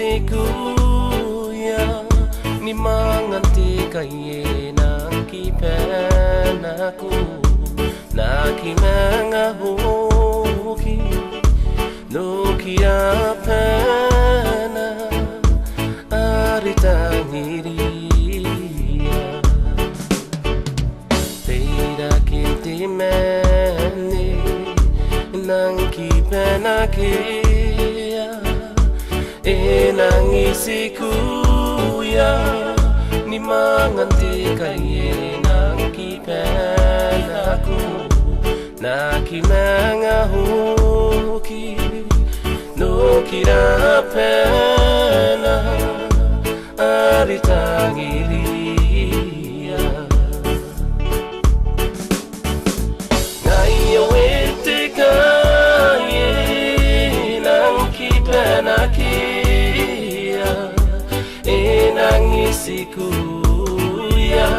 sikuya ni manganti kaye nang kipen aku nakimangahoki no kia pena aritangiria teira kintimeni nang kipena kia enang isikuya ni manganti kaye nang kipen aku nakimangahoki no kira pena aritangiria ngai awete kaye nang kipena kia enang isikuya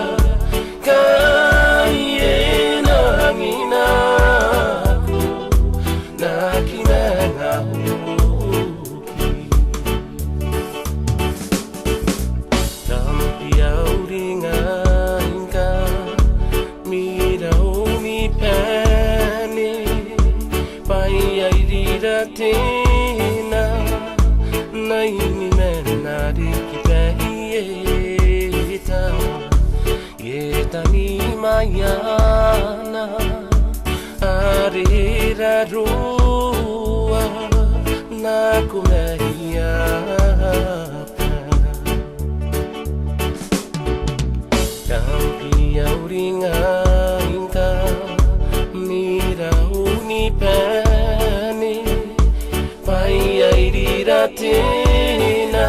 kaye nang inaku nakimangahoki tampiau ringainka mirau mi pani payai diratina naini menari kipehita yetani mayana arira rua nakumehia tampiau ringainka mirau ni pani payai diratina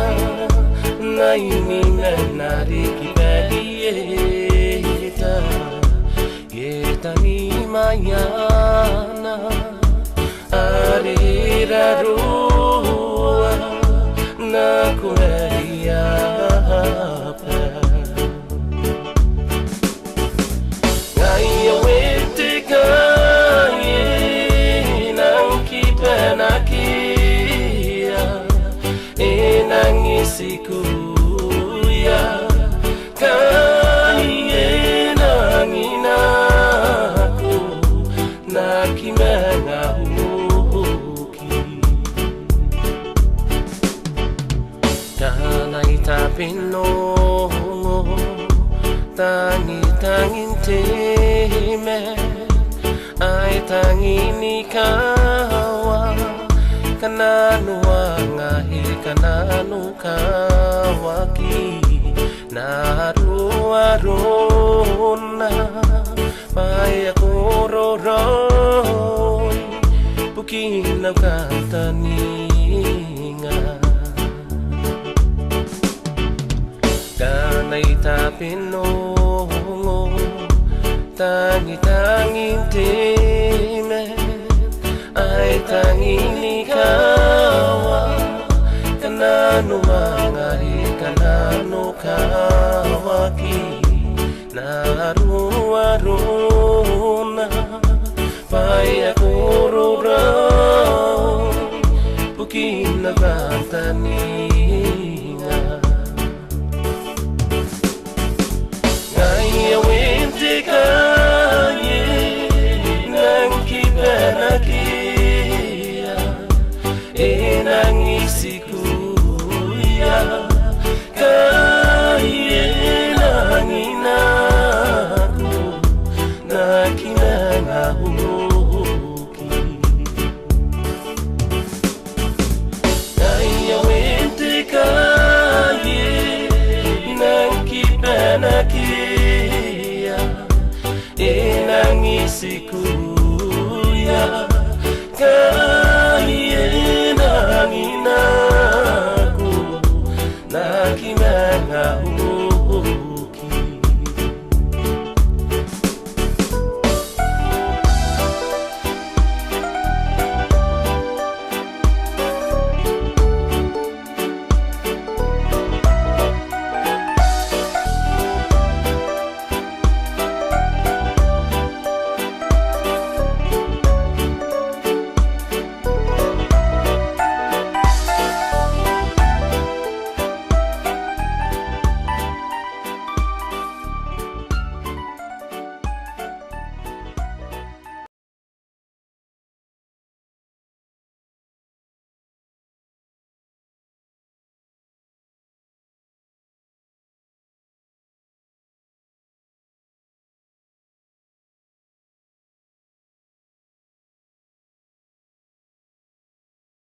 naini menari kipehita yetani mayana arira rua nakumehia ngai awete kaye nang kipena kia enang isikuya kaye nang inaku nakimangahoki tanai tapinongo tangi-tangin teme ai tangini kawa kananu angahi kananu kawaki naru-aruna paya kororoi pukinau kataninga tanai tapinongo tangi-tangin teme ai tangini kawa kananu mangahi kananu kawaki